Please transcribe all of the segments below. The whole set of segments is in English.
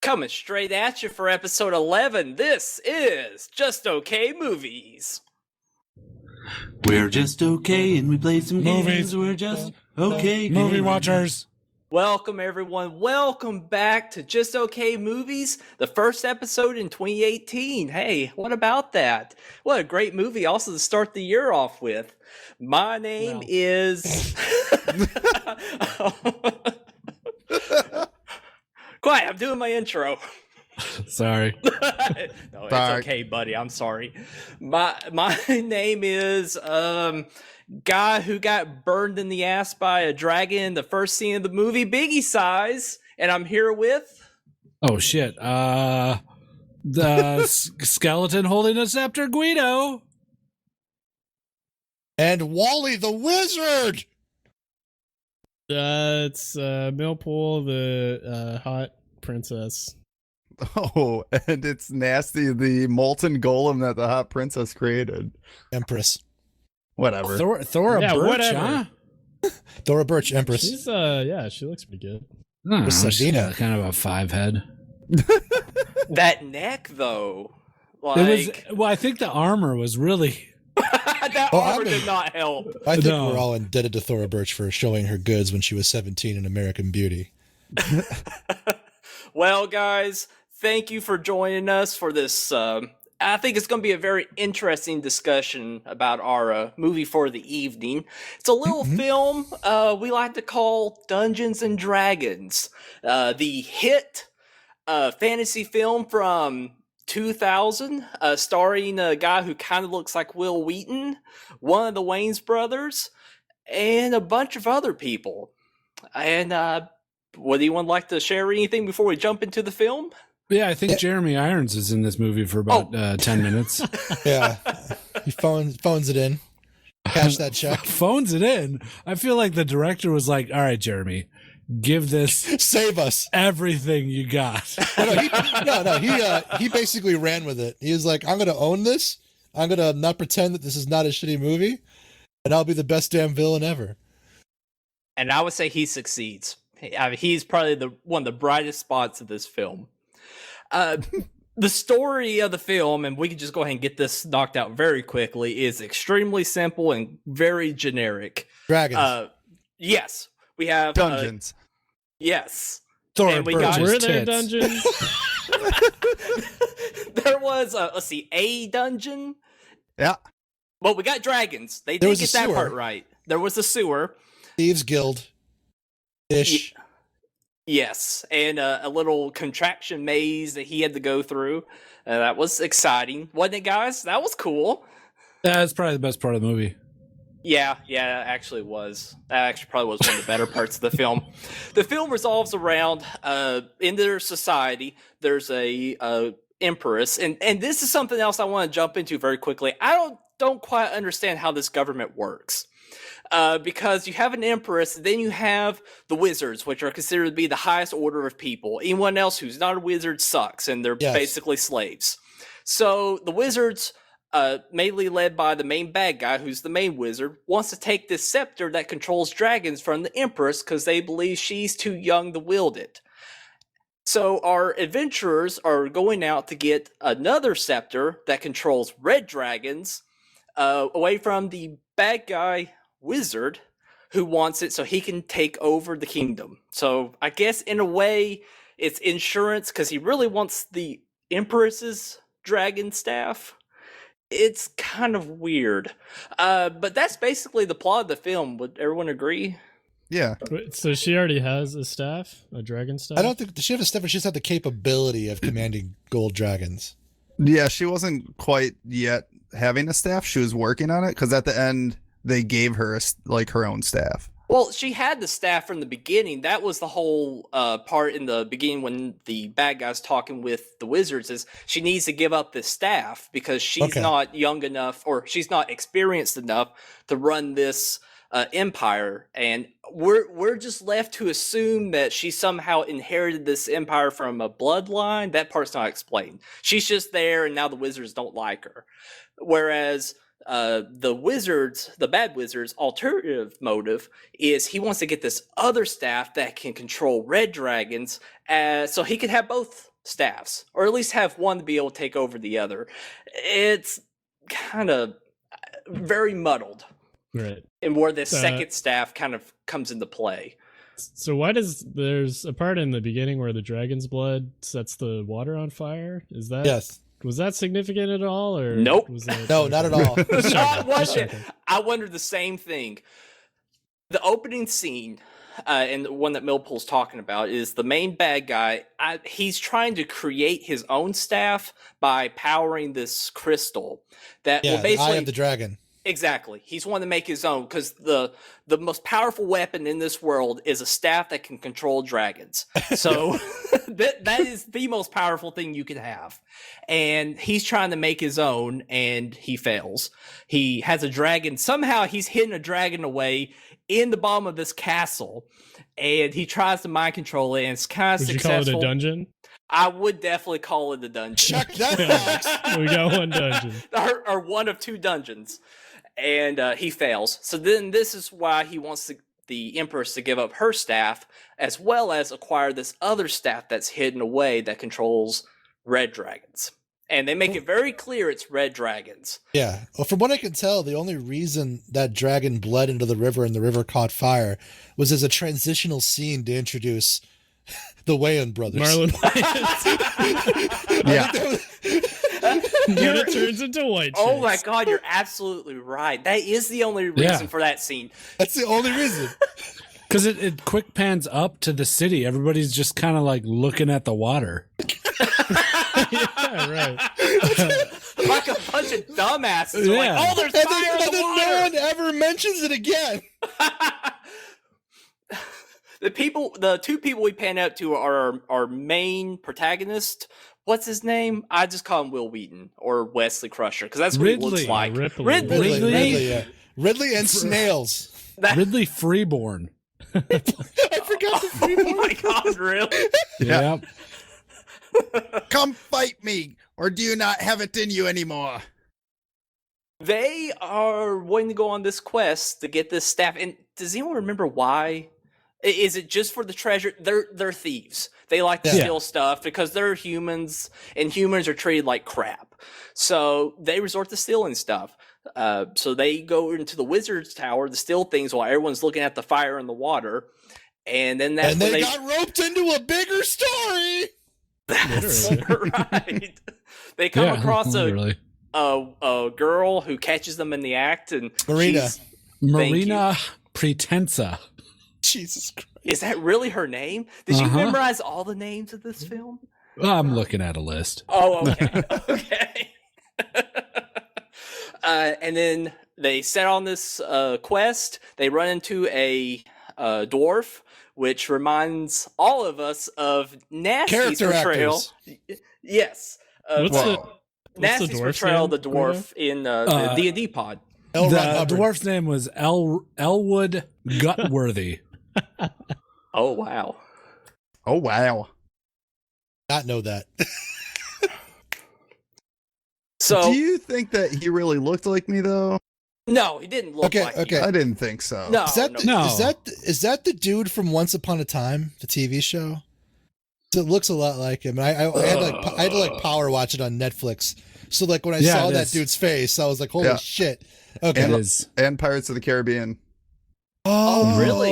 Coming straight at you for episode 11, this is Just Okay Movies. We're just okay and we play some Movies. games. We're just okay. Movie watchers. Welcome, everyone. Welcome back to Just Okay Movies, the first episode in 2018. Hey, what about that? What a great movie also to start the year off with. My name is... Quiet, I'm doing my intro. Sorry. No, it's okay, buddy. I'm sorry. My name is guy who got burned in the ass by a dragon in the first scene of the movie, Biggie Size, and I'm here with. Oh shit. The skeleton holding a scepter, Guido. And Wally the Wizard! It's Millpool, the hot princess. Oh, and it's Nasty, the molten golem that the hot princess created. Empress. Whatever. Thora Yeah, Birch, whatever. huh? Thora Birch, Empress. She's she looks pretty good. I don't know, With she's Sabina. got kind of a five head. That neck, though. I think the armor was really... that Oh, armor I mean- did not help. I think No. we're all indebted to Thora Birch for showing her goods when she was 17 in American Beauty. Well, guys, thank you for joining us for this. I think it's going to be a very interesting discussion about our movie for the evening. It's a little film we like to call Dungeons and Dragons, the hit fantasy film from 2000, starring a guy who kind of looks like Will Wheaton, one of the Wayans brothers, and a bunch of other people. And would anyone like to share anything before we jump into the film? Yeah, I think Jeremy Irons is in this movie for about 10 minutes. Yeah. He phones it in. Cash that check. Phones it in. I feel like the director was like, all right, Jeremy, give this Save us. everything you got. He basically ran with it. He was like, I'm going to own this. I'm going to not pretend that this is not a shitty movie. And I'll be the best damn villain ever. And I would say he succeeds. He's probably one of the brightest spots of this film. The story of the film, and we can just go ahead and get this knocked out very quickly, is extremely simple and very generic. Dragons. Yes, we have Dungeons. Yes, Thora And we Birch's got- Were there tits. dungeons? there was a dungeon. Yeah. Well, we got dragons. They There did was get a that sewer. part right. There was a sewer. Thieves Guild. Ish. Yes, and a little contraction maze that he had to go through. That was exciting, wasn't it, guys? That was cool. That's probably the best part of the movie. Yeah, it actually was. That actually probably was one of the better parts of the film. The film revolves around in their society. There's a empress, and this is something else I want to jump into very quickly. I don't quite understand how this government works. Because you have an empress, then you have the wizards, which are considered to be the highest order of people. Anyone else who's not a wizard sucks, and they're Yes. basically slaves. So the wizards, mainly led by the main bad guy, who's the main wizard, wants to take this scepter that controls dragons from the empress because they believe she's too young to wield it. So our adventurers are going out to get another scepter that controls red dragons away from the bad guy wizard who wants it so he can take over the kingdom. So I guess in a way it's insurance because he really wants the empress's dragon staff. It's kind of weird. But that's basically the plot of the film. Would everyone agree? Yeah. Wait, so she already has a staff, a dragon staff. I don't think she has a step, she just had the capability of commanding gold dragons. Yeah, she wasn't quite yet having a staff. She was working on it because at the end they gave her her own staff. Well, she had the staff from the beginning. That was the whole part in the beginning when the bad guy's talking with the wizards is she needs to give up the staff because she's not young enough or she's not experienced enough to run this empire. And we're just left to assume that she somehow inherited this empire from a bloodline. That part's not explained. She's just there and now the wizards don't like her. Whereas the bad wizard's alternative motive is he wants to get this other staff that can control red dragons, so he could have both staffs, or at least have one to be able to take over the other. It's kind of very muddled, Right. and where the second staff kind of comes into play. So why does there's a part in the beginning where the dragon's blood sets the water on fire? Is that Yes. Was that significant at all, or Nope. Was that, No, not at all. Not one Just bit. checking. I wondered the same thing. The opening scene, and the one that Millpool's talking about, is the main bad guy. He's trying to create his own staff by powering this crystal that Yeah, will the basically Eye of the Dragon. exactly. He's wanting to make his own because the most powerful weapon in this world is a staff that can control dragons. So that is the most powerful thing you could have. And he's trying to make his own, and he fails. He has a dragon. Somehow he's hidden a dragon away in the bottom of this castle, and he tries to mind control it, and it's kind of Would you successful. call it a dungeon? I would definitely call it a dungeon. Check that box. We got one dungeon. or one of two dungeons. And he fails. So then this is why he wants the Empress to give up her staff, as well as acquire this other staff that's hidden away that controls red dragons. And they make it very clear it's red dragons. Yeah. Well, from what I can tell, the only reason that dragon bled into the river and the river caught fire was as a transitional scene to introduce the Wayans brothers. Marlon Wayans. Yeah. Then it turns into white. Oh my chicks. god, you're absolutely right. That is the only reason Yeah. for that scene. That's the only reason. Because it quick pans up to the city. Everybody's just kind of like looking at the water. Yeah, right. Like a bunch of dumbasses. Yeah. Like, oh, there's And fire then, in and the then water! no one ever mentions it again. The two people we pan up to are our main protagonist. What's his name? I just call him Will Wheaton or Wesley Crusher because that's what he looks Ridley. like. Ripley. Ridley. Yeah. Ridley and snails. That- Ridley Freeborn. I forgot the oh Freeborn. my god, really? Yeah. Yep. Come fight me, or do you not have it in you anymore? They are wanting to go on this quest to get this staff. And does anyone remember why? Is it just for the treasure? They're thieves. They like to Yeah. steal stuff because they're humans, and humans are treated like crap. So they resort to stealing stuff. So they go into the wizard's tower to steal things while everyone's looking at the fire in the water. And then that's And when they got roped into a bigger story. That's Literally. right. They come Yeah, across literally. a girl who catches them in the act, and Marina. she's- Marina Pretensa. Jesus Christ. is that really her name? Did you Uh-huh. memorize all the names of this film? I'm looking at a list. Oh, okay, okay. And then they set on this quest. They run into a dwarf, which reminds all of us of Nasty's Character portrayal. actors. Yes, What's the Whoa. Nasty's dwarf's portrayal of name, the dwarf in the D&D pod. L. The Ron Hubbard. dwarf's name was Elwood Gutworthy. Oh wow. Oh wow. Not know that. So Do you think that he really looked like me though? no, he didn't look Okay, like okay. you. I didn't think so. No, Is that no. the, No. is that the dude from Once Upon a Time, the TV show? So it looks a lot like him. And I had to like power watch it on Netflix. So like when I Yeah, saw it that is. dude's face, I was like, holy Yeah. shit. Okay. It And- is. And Pirates of the Caribbean. Oh, really?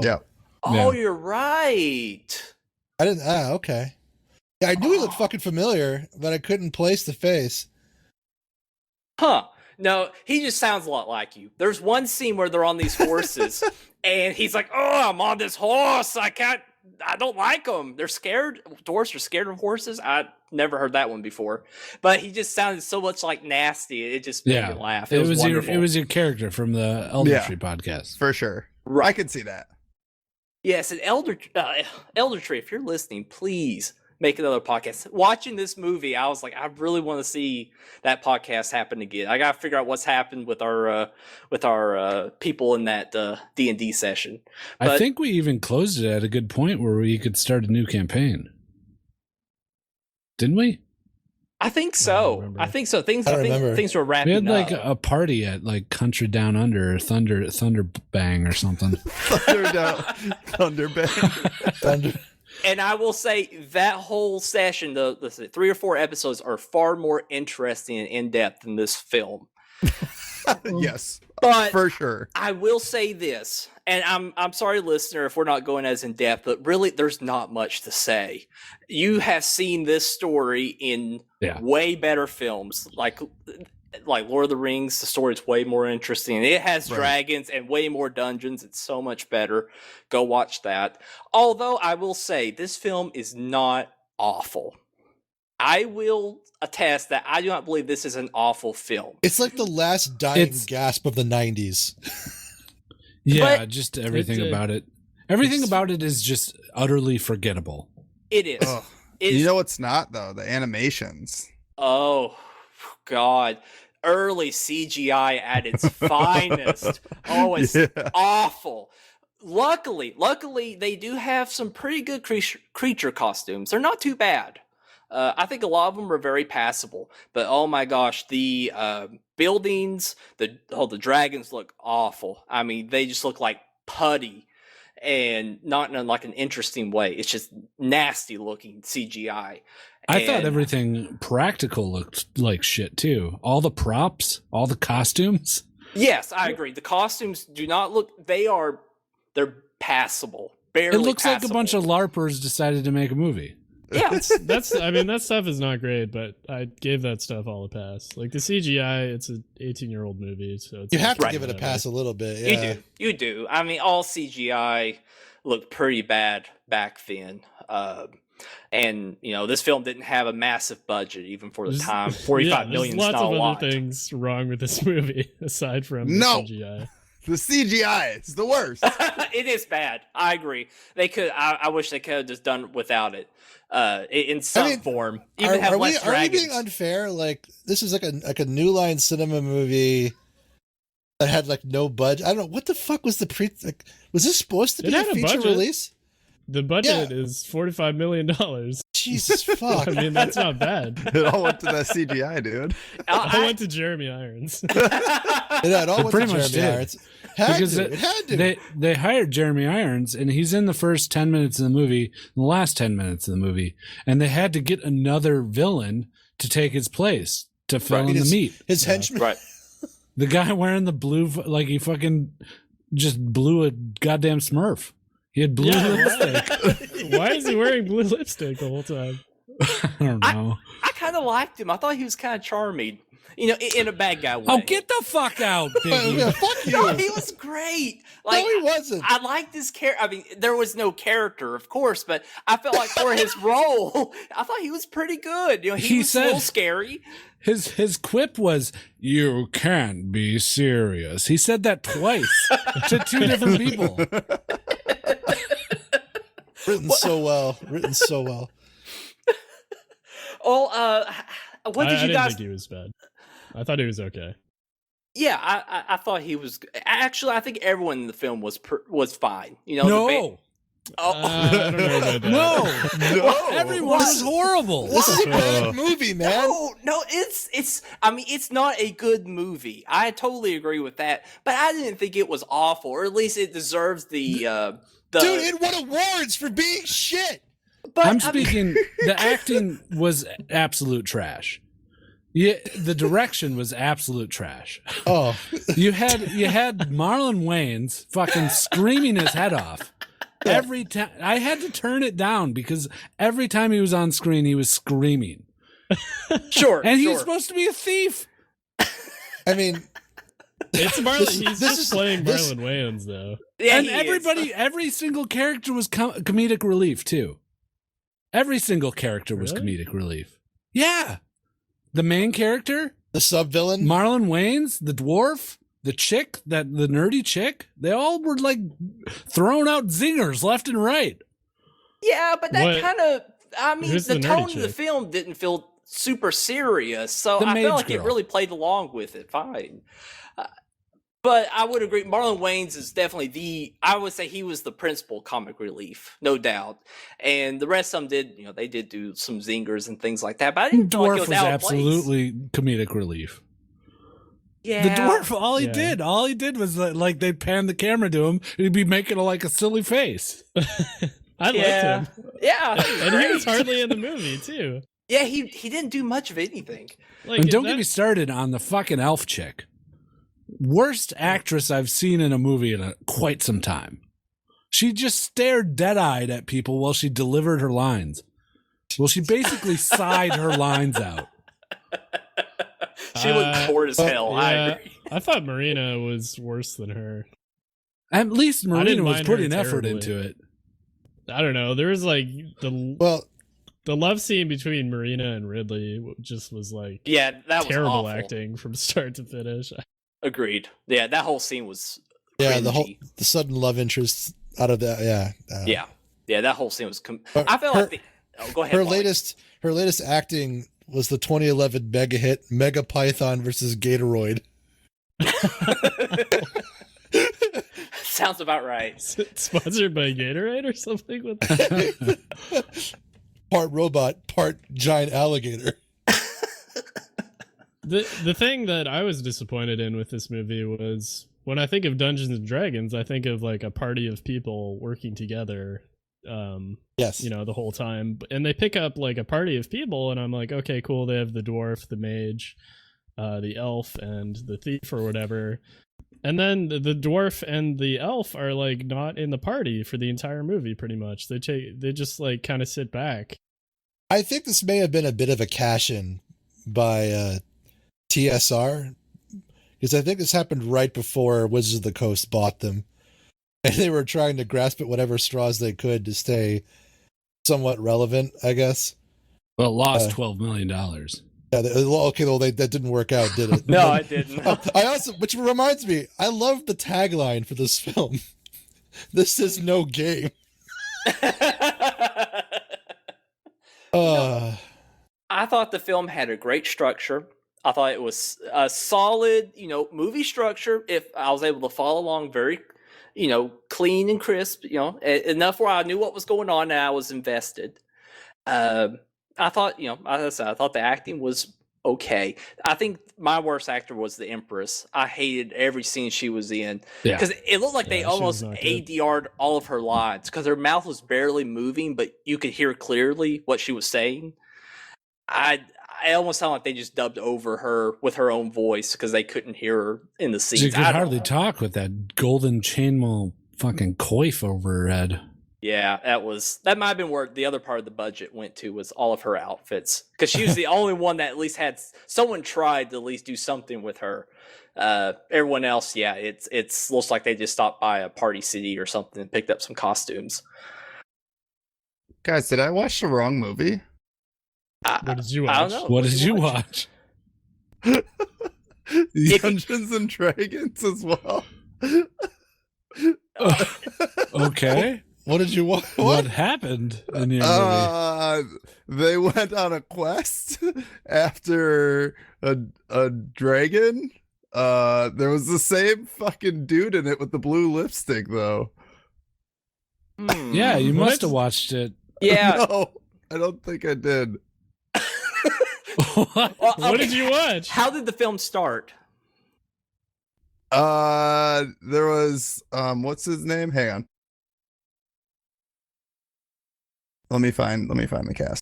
Yeah. Oh, Yeah. you're right. I didn't. Okay. Yeah, I knew he looked fucking familiar, but I couldn't place the face. Huh. No, he just sounds a lot like you. There's one scene where they're on these horses, and he's like, "Oh, I'm on this horse. I don't like them. They're scared. Dwarfs are scared of horses." I never heard that one before, but he just sounded so much like Nasty. It just made Yeah. me laugh. It was wonderful. your character from the Elder Tree podcast. For sure. Right. I could see that. Yes, and Elder Tree, if you're listening, please make another podcast. Watching this movie, I was like, I really want to see that podcast happen again. I got to figure out what's happened with our people in that D&D session. I But- think we even closed it at a good point where we could start a new campaign. Didn't we? I think I so. don't remember. I think so. Things I I don't think remember. things were We wrapping had like up. a party at like Country Down Under, or Thunder Bang or something. Thunderbang. Thunder. And I will say that whole session, the 3 or 4 episodes, are far more interesting and in depth than this film. Yes, But for sure. I will say this, and I'm sorry, listener, if we're not going as in depth, but really, there's not much to say. You have seen this story in Yeah. way better films, like Lord of the Rings. The story's way more interesting. It has Right. dragons and way more dungeons. It's so much better. Go watch that. Although I will say this film is not awful. I will attest that I do not believe this is an awful film. It's like the last dying It's- gasp of the 90s. Yeah, But- just everything It's, about it. Everything it's- about it is just utterly forgettable. It is. Ugh. It You is- know what's not though? The animations. Oh, God. Early CGI at its finest. Oh, it's Yeah. awful. Luckily, they do have some pretty good creature costumes. They're not too bad. I think a lot of them are very passable. But oh my gosh, the buildings, the dragons look awful. I mean, they just look like putty, and not in like an interesting way. It's just nasty looking CGI. I thought And- everything practical looked like shit too. All the props, all the costumes. Yes, I agree. The costumes do not look. They're passable. Barely. It looks like a passable. bunch of LARPers decided to make a movie. Yeah. I mean, that stuff is not great, but I gave that stuff all a pass. Like the CGI, it's an 18-year-old movie, so it's You have to Right. give it a pass a little bit. You Yeah. do. You do. I mean, all CGI looked pretty bad back then. And this film didn't have a massive budget even for the There's- time. 45 yeah, million is There's lots not a of lot. other things wrong with this movie aside from the No. CGI. The CGI is the worst. It is bad. I agree. They could. I wish they could have just done without it. In some mean, form. Even have Are less we dragons. being unfair? Like this is like a New Line Cinema movie that had like no budget. I don't know what the fuck was the like. Was this supposed to It be a had a feature budget. release? The budget Yeah. is $45 million. Jesus fuck! I mean, that's not bad. It all went to that CGI, dude. I went to Jeremy Irons. Yeah, it all It went pretty to much Jeremy did. Irons. It had to. They hired Jeremy Irons, and he's in the first 10 minutes of the movie, the last 10 minutes of the movie, and they had to get another villain to take his place to fill Right. in the His- meat. His henchman. Right. The guy wearing the blue, like he fucking just blew a goddamn Smurf. He had blue Yeah, lipstick. Why is he wearing blue lipstick the whole time? I don't know. I kind of liked him. I thought he was kind of charming. In a bad guy way. Oh, get the fuck out, Biggie. Yeah, fuck you. No, he was great. Like, No, he wasn't. I liked this character. I mean, there was no character, of course, but I felt like for his role, I thought he was pretty good. He He was said- a little scary. His quip was, "You can't be serious." He said that twice to two different people. Written so well. Written so well. Well, what I did you didn't guys? think he was bad. I thought he was okay. Yeah, I thought he was. Actually, I think everyone in the film was fine. The No, I don't know about that. no, No. everyone was horrible. This is a bad movie, man. No, it's. I mean, it's not a good movie. I totally agree with that. But I didn't think it was awful, or at least it deserves the. Dude, it won awards for being shit. But I'm I mean- speaking. The acting was absolute trash. Yeah, the direction was absolute trash. Oh, You had Marlon Wayans fucking screaming his head off every time. I had to turn it down because every time he was on screen, he was screaming, Sure, and sure. he's supposed to be a thief. I mean, It's Marlon. This- He's this just is- playing this- Marlon Wayans, though. Yeah, And he is. every single character was comedic relief too. Every single character was Really? comedic relief. Yeah, the main character, the sub villain. Marlon Wayans, the dwarf, the chick, the nerdy chick, they all were like throwing out zingers left and right. Yeah, but that What- kind of. I mean, Who's the the nerdy tone of the chick? film didn't feel super serious, so The I mage felt like it girl. really played along with it fine. But I would agree, Marlon Wayans is definitely I would say he was the principal comic relief, no doubt. And the rest of them they did do some zingers and things like that. But I didn't feel like Dwarf it was was out of place. absolutely comedic relief. Yeah. The dwarf, all he Yeah. did was like they'd pan the camera to him, he'd be making like a silly face. I Yeah. liked him. Yeah. And he was great. hardly in the movie too. Yeah, he didn't do much of anything. Like, And don't that- get me started on the fucking elf chick. Worst actress I've seen in a movie in quite some time. She just stared dead-eyed at people while she delivered her lines. Well, she basically sighed her lines out. She looked bored as hell. I yeah. agree. I thought Marina was worse than her. At least I didn't Marina was mind her putting effort terribly. into it. I don't know. There was like Well, the love scene between Marina and Ridley just was like Yeah, that was terrible awful. acting from start to finish. Agreed. Yeah, that whole scene was yeah, cringy. the sudden love interest out of that. Yeah. Yeah, that whole scene was. But I felt her- like go ahead. Her Molly. latest acting was the 2011 mega hit Mega Python versus Gatoroid. Sounds about right. Sponsored by Gatorade or something with that? Part robot, part giant alligator. The thing that I was disappointed in with this movie was when I think of Dungeons and Dragons, I think of like a party of people working together Yes. the whole time. And they pick up like a party of people and I'm like, okay, cool, they have the dwarf, the mage, the elf, and the thief or whatever. And then the dwarf and the elf are like not in the party for the entire movie pretty much. They just like kind of sit back. I think this may have been a bit of a cash-in by TSR, because I think this happened right before Wizards of the Coast bought them, and they were trying to grasp at whatever straws they could to stay somewhat relevant, I guess. Well, lost $12 million. Yeah. That didn't work out, did it? No, I didn't. I also, which reminds me, I love the tagline for this film. This is no game. I thought the film had a great structure. I thought it was a solid, movie structure. If I was able to follow along very, clean and crisp, enough where I knew what was going on and I was invested. I thought, as I said, I thought the acting was okay. I think my worst actor was the Empress. I hated every scene she was in Yeah. because it looked like they Yeah, she almost was not good. ADR'd all of her lines because her mouth was barely moving, but you could hear clearly what she was saying. I almost sound like they just dubbed over her with her own voice because they couldn't hear her in the scenes. She could I don't hardly know. talk with that golden chainmail fucking coif over her head. Yeah, that might have been where the other part of the budget went to, was all of her outfits, because she was the only one that at least had someone tried to at least do something with her. Everyone else, yeah, it's looks like they just stopped by a Party City or something and picked up some costumes. Guys, did I watch the wrong movie? What did you watch? I don't know. What did you watch? Dungeons and Dragons as well. Okay. What did you want? What happened in your movie? They went on a quest after a dragon. There was the same fucking dude in it with the blue lipstick, though. Yeah, you What? must have watched it. Yeah. No, I don't think I did. What? Well, What okay, did you watch? How did the film start? There was what's his name? Hang on. Let me find the cast.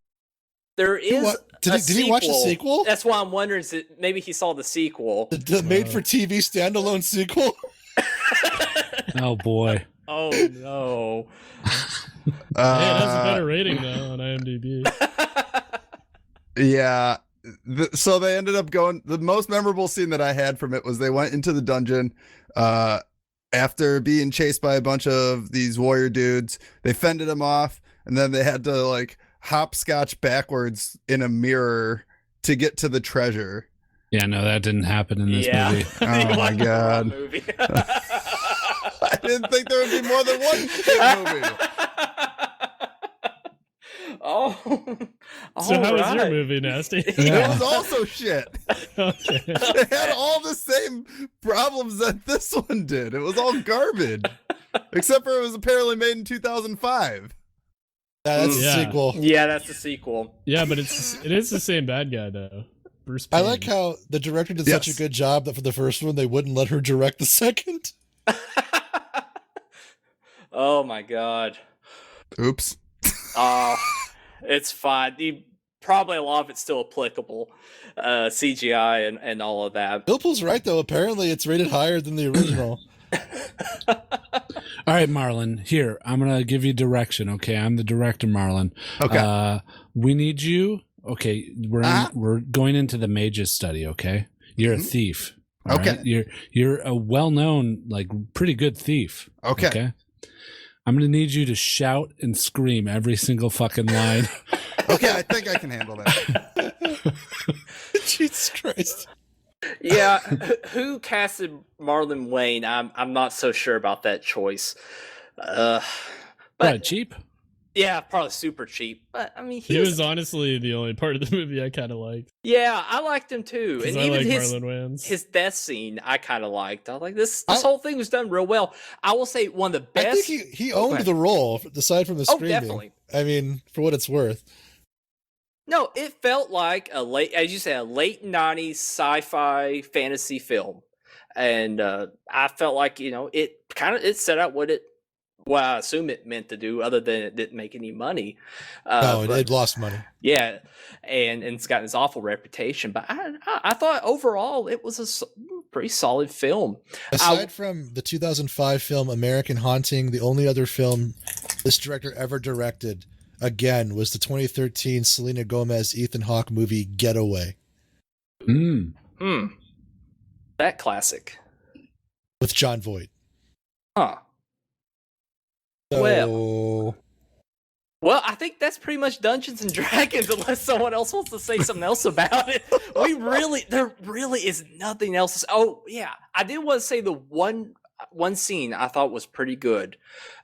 There is What? Did he watch the sequel? That's why I'm wondering. Maybe he saw the sequel. The made-for-TV standalone sequel? Oh boy. Oh no. Hey, it has a better rating though on IMDb. Yeah. So they ended up going. The most memorable scene that I had from it was they went into the dungeon after being chased by a bunch of these warrior dudes. They fended them off, and then they had to like hopscotch backwards in a mirror to get to the treasure. Yeah, no, that didn't happen in this Yeah. movie. Oh You my watched the wrong God. movie. I didn't think there would be more than one kid movie. Oh, So how was your alright. movie, Nasty? It was also shit. Okay. It had all the same problems that this one did. It was all garbage. Except for it was apparently made in 2005. That's Yeah. a sequel. Yeah, that's the sequel. Yeah, but it is the same bad guy though. Bruce I Payne. like how the director did such a Yes. good job that for the first one they wouldn't let her direct the second. Oh my god. Oops. Oh, it's fine. Probably a lot of it's still applicable. CGI and all of that. Billpool's right though. Apparently, it's rated higher than the original. All right, Marlon. Here, I'm gonna give you direction. Okay, I'm the director, Marlon. Okay. We need you. Okay, we're going into the mages study. Okay, you're a Mhm. thief. all Okay. right? You're a well-known, like, pretty good thief. Okay. I'm gonna need you to shout and scream every single fucking line. Okay, I think I can handle that. Jesus Christ. Yeah, who casted Marlon Wayne? I'm not so sure about that choice. But Right, cheap. yeah, probably super cheap. But I mean, He was honestly the only part of the movie I kind of liked. yeah, I liked him too, Because and I even like his Marlon Wayans. his death scene I kind of liked. I was like this I- whole thing was done real well. I will say one of the I best. think he Go owned ahead. the role, aside from the Oh, screaming. definitely. I mean, for what it's worth. No, it felt like a late, as you said, a late '90s sci-fi fantasy film, and I felt like it it set out what I assume it meant to do, other than it didn't make any money. No, But- it lost money. yeah, and it's gotten this awful reputation. But I thought overall it was a pretty solid film. Aside from the 2005 film American Haunting, the only other film this director ever directed, again, was the 2013 Selena Gomez Ethan Hawke movie Getaway Mm. That classic, with John Voight. huh? So, Well, I think that's pretty much Dungeons and Dragons, unless someone else wants to say something else about it. There really is nothing else. Oh yeah, I did want to say the one scene I thought was pretty good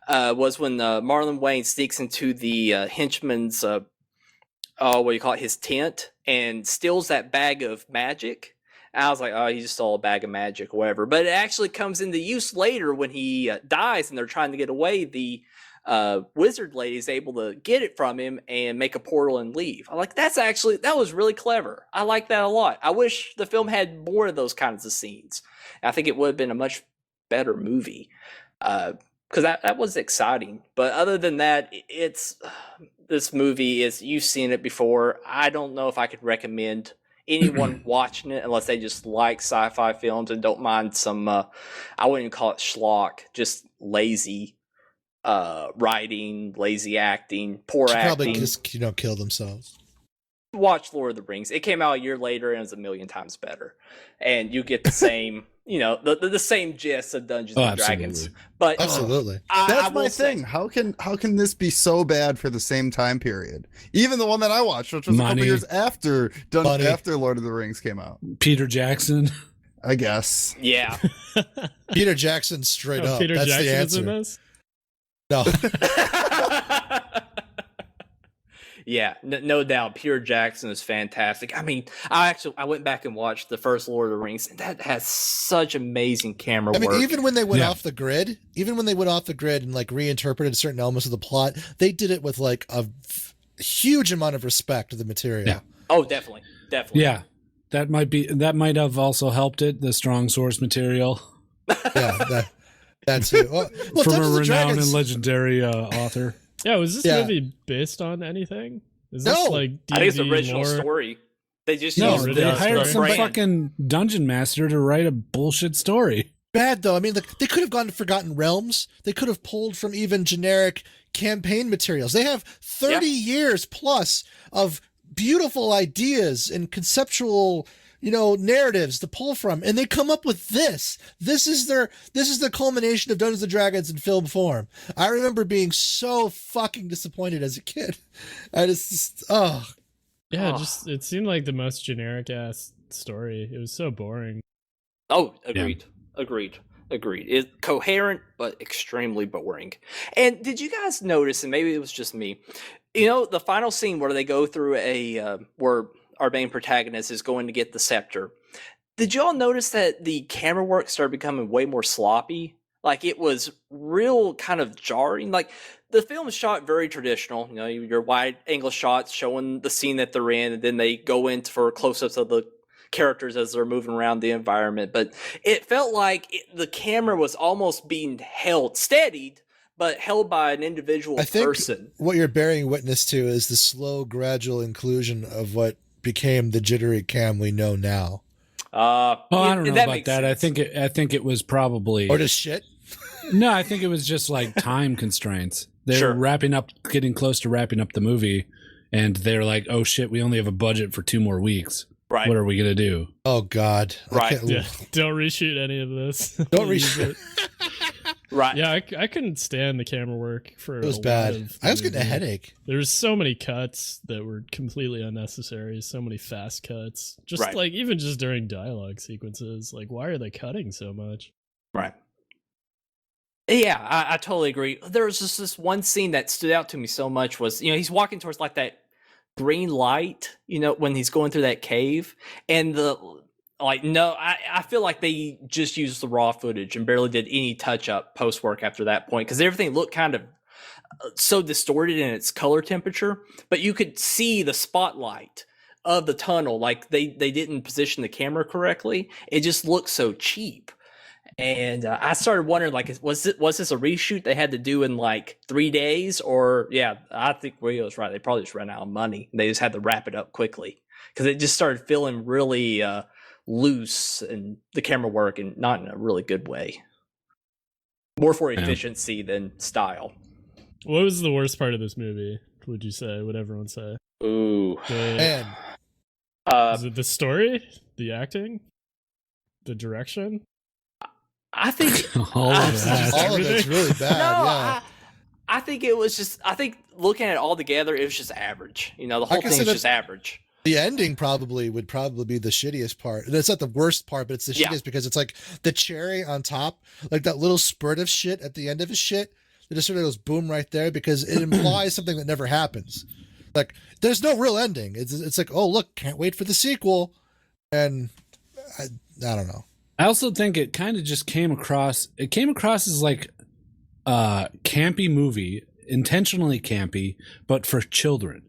was when Marlon Wayne sneaks into the henchman's what do you call it, his tent, and steals that bag of magic. I was like, oh, he just stole a bag of magic or whatever. But it actually comes into use later when he dies and they're trying to get away. The wizard lady is able to get it from him and make a portal and leave. I'm like, that was really clever. I like that a lot. I wish the film had more of those kinds of scenes. I think it would have been a much better movie because that was exciting. But other than that, this movie is, you've seen it before. I don't know if I could recommend anyone watching it unless they just like sci-fi films and don't mind some I wouldn't even call it schlock, just lazy writing, lazy acting, poor should probably acting. just kill themselves. Watch Lord of the Rings. It came out a year later and it's a million times better, and you get the same the same gist of Dungeons and Dragons. Absolutely. But Absolutely. I That's will my say- thing. How can this be so bad for the same time period? Even the one that I watched, which was a couple Money. years after Money. after Lord of the Rings came out, Peter Jackson. I guess. Yeah. Peter Jackson straight up. Peter That's Jackson the is in answer. this. No. Yeah, no doubt. Peter Jackson is fantastic. I mean, I went back and watched the first Lord of the Rings, and that has such amazing camera I mean, work. even when they went Yeah. off the grid, and like reinterpreted certain elements of the plot, they did it with like a huge amount of respect to the material. Yeah. Oh, definitely. Yeah, that might have also helped it. The strong source material Yeah, that's it. Well, from a Dungeons and renowned Dragons- and legendary author. Yeah, was this Yeah. movie based on anything? Is No. this like I think it's the D&D original lore? story. They just No, used really they does, hired right? some brand. fucking dungeon master to write a bullshit story. bad though. I mean, they could have gone to Forgotten Realms. They could have pulled from even generic campaign materials. They have 30 years plus of beautiful ideas and conceptual, narratives to pull from, and they come up with this. This is the culmination of Dungeons and Dragons in film form. I remember being so fucking disappointed as a kid. I just Yeah, Oh. just it seemed like the most generic ass story. It was so boring. Oh, agreed. It's coherent but extremely boring. And did you guys notice, and maybe it was just me, You know, the final scene where they go through where our main protagonist is going to get the scepter. Did y'all notice that the camera work started becoming way more sloppy? Like, it was real kind of jarring. Like, the film is shot very traditional. You know, your wide angle shots showing the scene that they're in, and then they go in for close-ups of the characters as they're moving around the environment. But it felt like the camera was almost being steadied, but held by an individual I think person. what you're bearing witness to is the slow, gradual inclusion of what became the jittery cam we know now. I don't know that about makes that. sense. I think it was probably Or just shit. no. I think it was just like time constraints. They Sure. were getting close to wrapping up the movie, and they're like, "Oh shit, we only have a budget for 2 more weeks. Right. What are we gonna do?" Oh God. I Right. can't- Yeah, don't reshoot any of this. Don't Use reshoot. it. Right. Yeah, I couldn't stand the camera work for It was a lot bad. of I was the getting a movie. headache. There was so many cuts that were completely unnecessary. So many fast cuts. Just Right. like even just during dialogue sequences. Like, why are they cutting so much? Right. Yeah, I totally agree. There was just this one scene that stood out to me so much was, you know, he's walking towards like that green light, you know, when he's going through that cave. And I feel like they just used the raw footage and barely did any touch up post work after that point, because everything looked kind of so distorted in its color temperature, but you could see the spotlight of the tunnel. Like they didn't position the camera correctly. It just looked so cheap. And I started wondering, like, was this a reshoot they had to do in like 3 days? Or, yeah, I think Rio was right. They probably just ran out of money. They just had to wrap it up quickly because it just started feeling really loose and the camera work, and not in a really good way. More for efficiency than style. What was the worst part of this movie? Would you say? Would everyone say? Ooh. Man, Is it the story, the acting, the direction? I think All of that. all of it's really bad. no, Yeah. I think it was just. I think looking at it all together, it was just average. You know, the whole Like I thing said, is just average. The ending would probably be the shittiest part. And it's not the worst part, but it's the Yeah. shittiest because it's like the cherry on top, like that little spurt of shit at the end of his shit. It just sort of goes boom right there because it implies something that never happens. Like there's no real ending. It's like, oh look, can't wait for the sequel. And I don't know. I also think it kind of just came across as like a campy movie, intentionally campy, but for children.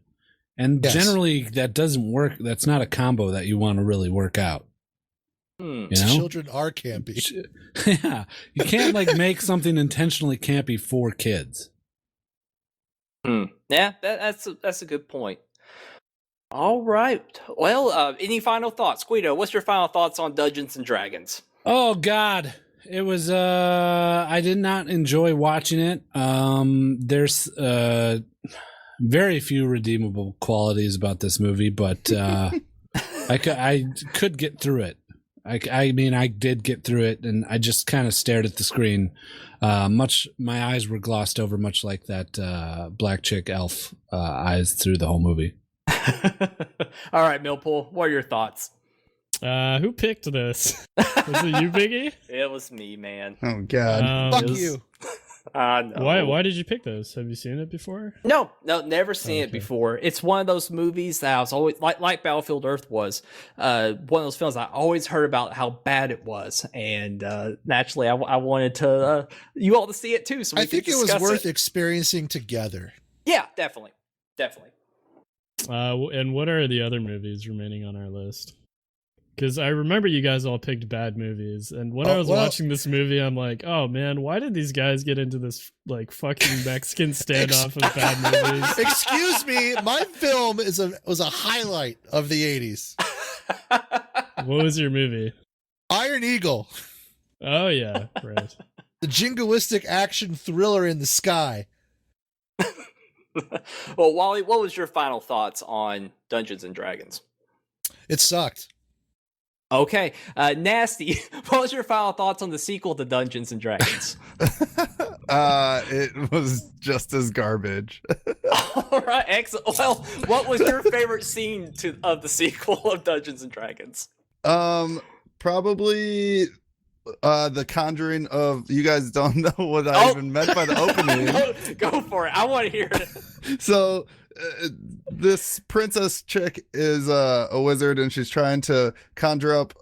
And Yes. generally that doesn't work. That's not a combo that you want to really work out. Hmm. You know? Children are campy. Yeah. You can't like make something intentionally campy for kids. Yeah, that's a good point. All right. Well, any final thoughts, Guido? What's your final thoughts on Dungeons and Dragons? Oh God. It was I did not enjoy watching it. There's very few redeemable qualities about this movie, but I could get through it. I mean, I did get through it, and I just kind of stared at the screen. My eyes were glossed over, much like that black chick elf eyes through the whole movie. All right, Millpool, what are your thoughts? Who picked this? Was it you, Biggie? It was me, man. Oh God. Fuck it was- you. No. Why did you pick this? Have you seen it before? No, never seen it Okay. before. It's one of those movies that I was always like Battlefield Earth was one of those films I always heard about how bad it was, and naturally I wanted to you all to see it too. So we I think could it was discuss worth experiencing together. Yeah, definitely. And what are the other movies remaining on our list? Because I remember you guys all picked bad movies, and when I was watching this movie, I'm like, "Oh man, why did these guys get into this like fucking Mexican standoff of bad movies?" Excuse me, my film was a highlight of the 80s. What was your movie? Iron Eagle, Oh yeah, right. the jingoistic action thriller in the sky. Well, Wally, what was your final thoughts on Dungeons and Dragons? It sucked. Okay, Nasty, what was your final thoughts on the sequel to Dungeons and Dragons? It was just as garbage. All right, excellent. Well, what was your favorite scene of the sequel of Dungeons and Dragons? Probably the conjuring of, you guys don't know what I even meant by the opening. Go for it. I want to hear it. So this princess chick is a wizard, and she's trying to conjure up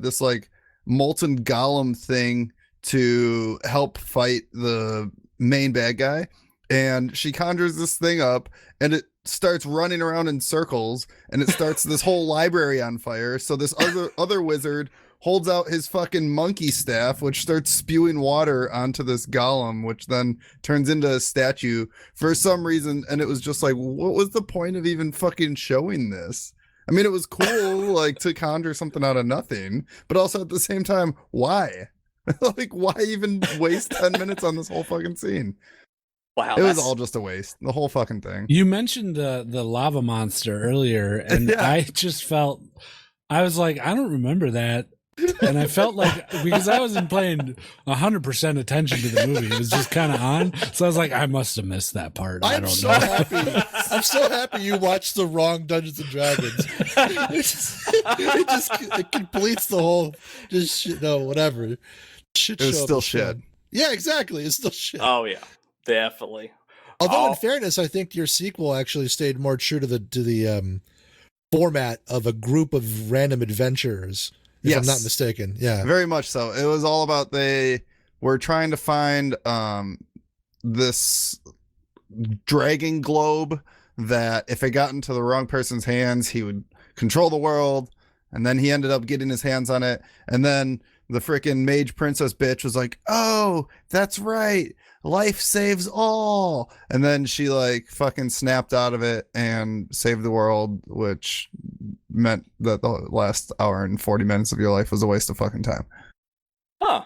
this like molten golem thing to help fight the main bad guy. And she conjures this thing up, and it starts running around in circles, and it starts this whole library on fire. So this other wizard holds out his fucking monkey staff, which starts spewing water onto this golem, which then turns into a statue for some reason. And it was just like, what was the point of even fucking showing this? I mean, it was cool, like, to conjure something out of nothing, but also at the same time, why? Like, why even waste 10 minutes on this whole fucking scene? Wow, It was all just a waste. The whole fucking thing. You mentioned the lava monster earlier, and Yeah. I just felt, I was like, I don't remember that. And I felt like, because I wasn't paying 100% attention to the movie, it was just kind of on. So I was like, I must have missed that part. I I'm don't so know. happy. I'm so happy you watched the wrong Dungeons and Dragons. It completes the whole just shit, no, whatever. Shit It was show of still the show. shit. Yeah, exactly. It's still shit. Oh yeah, definitely. Although, Oh. in fairness, I think your sequel actually stayed more true to the format of a group of random adventurers. If I'm Yes. not mistaken. Yeah. Very much so. It was all about they were trying to find this dragon globe that if it got into the wrong person's hands, he would control the world. And then he ended up getting his hands on it. And then the freaking mage princess bitch was like, oh, that's right. Life saves all. And then she like fucking snapped out of it and saved the world, which meant that the last hour and 40 minutes of your life was a waste of fucking time. Huh.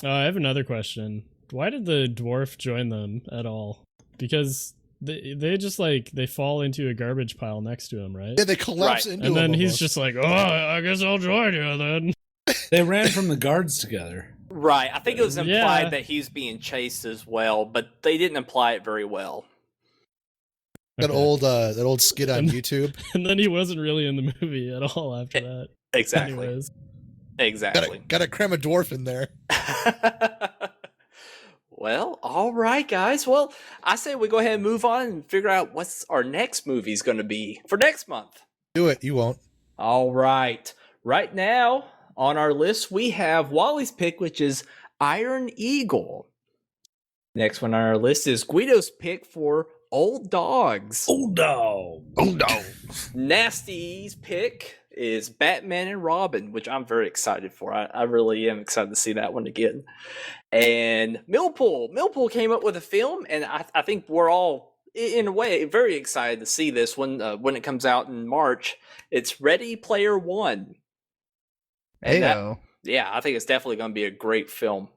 I have another question. Why did the dwarf join them at all? Because they just like they fall into a garbage pile next to him, right? Yeah, they collapse Right. into And then him he's almost. just like, oh, I guess I'll join you then. They ran from the guards together. Right. I think it was implied Yeah. that he's being chased as well, but they didn't imply it very well. that Okay. old skit on And- YouTube. And then he wasn't really in the movie at all after that. Exactly. Anyways. Exactly. Got to cram a dwarf in there. Well, all right, guys. Well, I say we go ahead and move on and figure out what's our next movie's going to be for next month. Do it. You won't. All right. Right now on our list, we have Wally's pick, which is Iron Eagle. Next one on our list is Guido's pick for Old Dogs. Old dog. Oh no. Nasty's pick is Batman and Robin, which I'm very excited for. I really am excited to see that one again. And Millpool came up with a film, and I think we're all, in a way, very excited to see this one when it comes out in March. It's Ready Player One. And that- Heyo. yeah, I think it's definitely going to be a great film.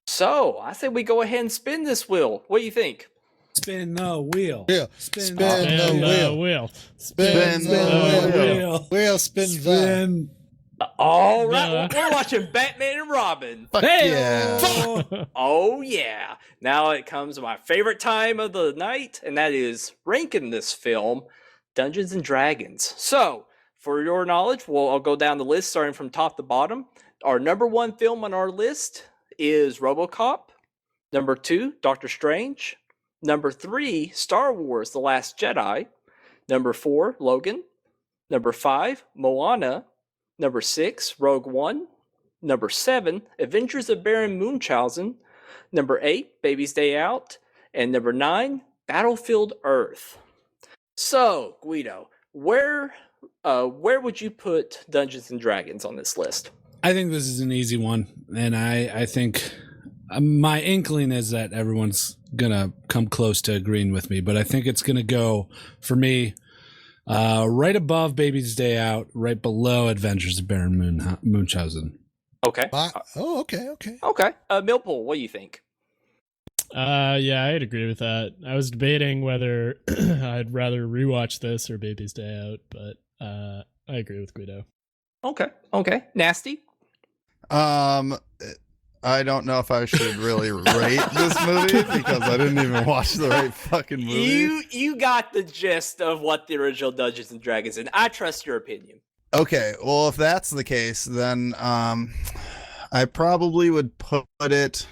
So I say we go ahead and spin this wheel. What do you think? Spin the wheel. Yeah. Spin, Spin the the wheel. wheel. Spin the the wheel. Wheel spin the. Spin. All right, Duh. we're watching Batman and Robin. Fuck Hey! yeah. Oh yeah! Now it comes to my favorite time of the night, and that is ranking this film, Dungeons and Dragons. So, for your knowledge, I'll go down the list starting from top to bottom. Our number one film on our list is RoboCop. Number 2, Doctor Strange. Number 3, Star Wars: The Last Jedi. Number 4, Logan. Number 5, Moana. Number 6, Rogue One. Number 7, Adventures of Baron Munchausen. Number 8, Baby's Day Out. And number 9, Battlefield Earth. So, Guido, where would you put Dungeons and Dragons on this list? I think this is an easy one, and I think my inkling is that everyone's gonna come close to agreeing with me, but I think it's gonna go for me right above Baby's Day Out, right below Adventures of Baron Munchausen. Okay. Oh, okay. Okay. Millpool, what do you think? Yeah, I'd agree with that. I was debating whether I'd rather rewatch this or Baby's Day Out, but I agree with Guido. Okay. Nasty? I don't know if I should really rate this movie because I didn't even watch the right fucking movie. You got the gist of what the original Dungeons and Dragons is. I trust your opinion. Okay, well, if that's the case, then I probably would put it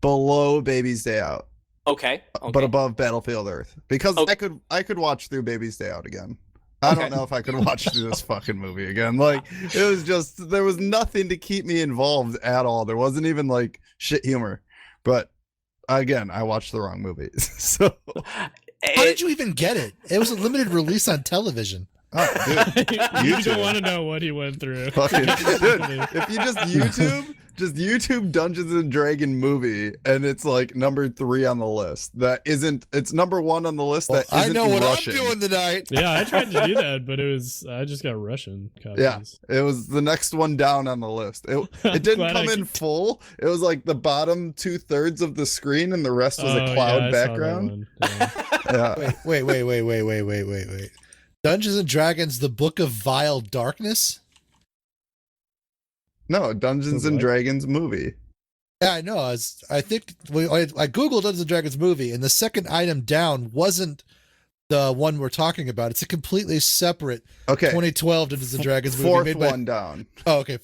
below Baby's Day Out. Okay. but above Battlefield Earth, because Okay. I could watch through Baby's Day Out again. I don't know if I could watch through this fucking movie again. Like, it was just, there was nothing to keep me involved at all. There wasn't even like shit humor. But again, I watched the wrong movie. So How did you even get it? It was a limited release on television. oh, dude, You YouTube. don't want to know what he went through. Fucking, dude, if you just YouTube Dungeons and Dragon movie, and it's like number 3 on the list. That isn't. It's number 1 on the list. Well, That I isn't know what Russian. I'm doing tonight. Yeah, I tried to do that, but I just got Russian copies. Yeah, it was the next one down on the list. It didn't Glad come I in keep- full. It was like the bottom 2/3 of the screen, and the rest was Oh, a yeah, cloud I saw that background. one. Yeah. Yeah. Wait. Dungeons and Dragons: The Book of Vile Darkness. No, Dungeons and What? Dragons movie. Yeah, I know. I think I googled Dungeons and Dragons movie, and the second item down wasn't the one we're talking about. It's a completely separate Okay. 2012 Dungeons and Dragons movie Fourth made by. one down. Oh, okay.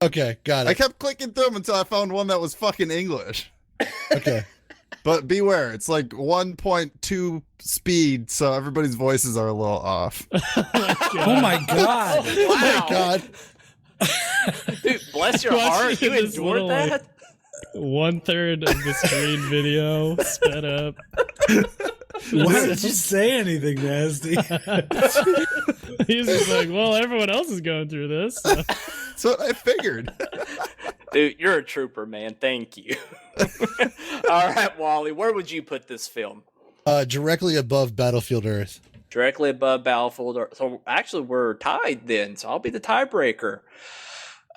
Okay, got I it. kept clicking through them until I found one that was fucking English. Okay. But beware, it's like 1.2 speed, so everybody's voices are a little off. Oh my god. Oh my god. Dude, bless your Watching heart. You this endured little, that? 1/3 of the screen video sped up. Why did you say anything nasty? He's just like, well, everyone else is going through this. So. That's what I figured. Dude, you're a trooper, man. Thank you. All right, Wally, where would you put this film? Directly above Battlefield Earth. Directly above Battlefield Earth. So actually, we're tied then. So I'll be the tiebreaker.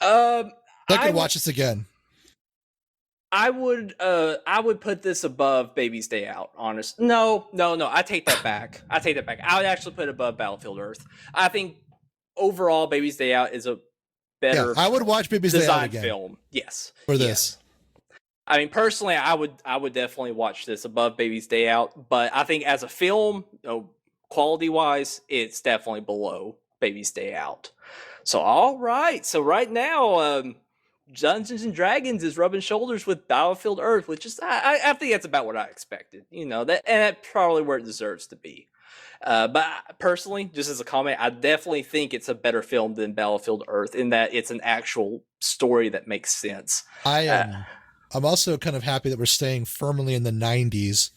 I I could watch this again. I would put this above Baby's Day Out. Honest, no. I take that back. I would actually put it above Battlefield Earth. I think overall, Baby's Day Out is a better Yeah, I would watch Baby's Day Out design again film. Yes, for Yes. this. I mean, personally, I would definitely watch this above Baby's Day Out. But I think as a film, quality wise, it's definitely below Baby's Day Out. So all right, so right now, Dungeons and Dragons is rubbing shoulders with Battlefield Earth, which is I think that's about what I expected. That's probably where it deserves to be. But personally, just as a comment, I definitely think it's a better film than Battlefield Earth in that it's an actual story that makes sense. I'm also kind of happy that we're staying firmly in the 90s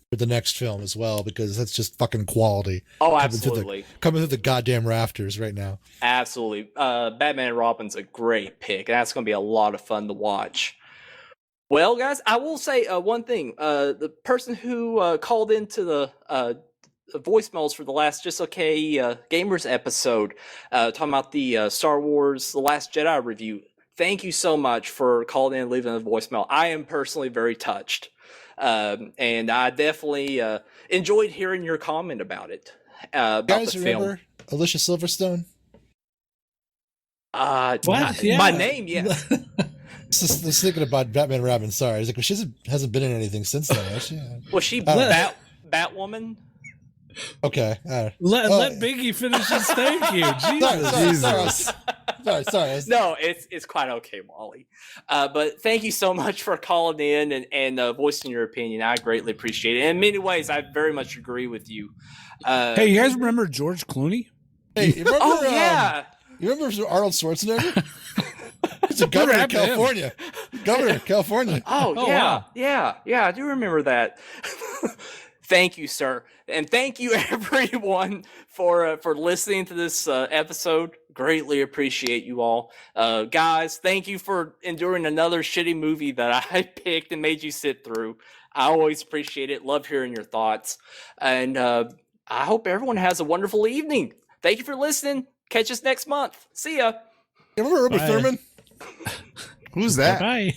for the next film as well, because that's just fucking quality. Oh, Coming absolutely. Coming through the goddamn rafters right now. Absolutely. Batman and Robin's a great pick, and that's going to be a lot of fun to watch. Well, guys, I will say one thing. The person who called into the voicemails for the last Just Okay Gamers episode, talking about the Star Wars The Last Jedi review, thank you so much for calling in and leaving a voicemail. I am personally very touched. And I definitely enjoyed hearing your comment about it. About Guys, the remember Alicia Silverstone? film. What? Yeah. My name, yeah. Just thinking about Batman and Robin. Sorry, I was like, she hasn't been in anything since then, has she? Was she Batwoman? Okay. Let Biggie finish his thank you. Jesus. Sorry. No, it's quite okay, Wally. But thank you so much for calling in and voicing your opinion. I greatly appreciate it. And in many ways, I very much agree with you. Hey, you guys remember George Clooney? Hey, you remember? Oh yeah. You remember Arnold Schwarzenegger? He's a governor of happened to him? California. Governor of California. Oh, Oh, yeah. wow. Yeah, I do remember that. Thank you, sir. And thank you everyone for listening to this episode. Greatly appreciate you all. Guys, thank you for enduring another shitty movie that I picked and made you sit through. I always appreciate it. Love hearing your thoughts. And I hope everyone has a wonderful evening. Thank you for listening. Catch us next month. See ya. You remember Uma Bye. Thurman? Who's that? Bye.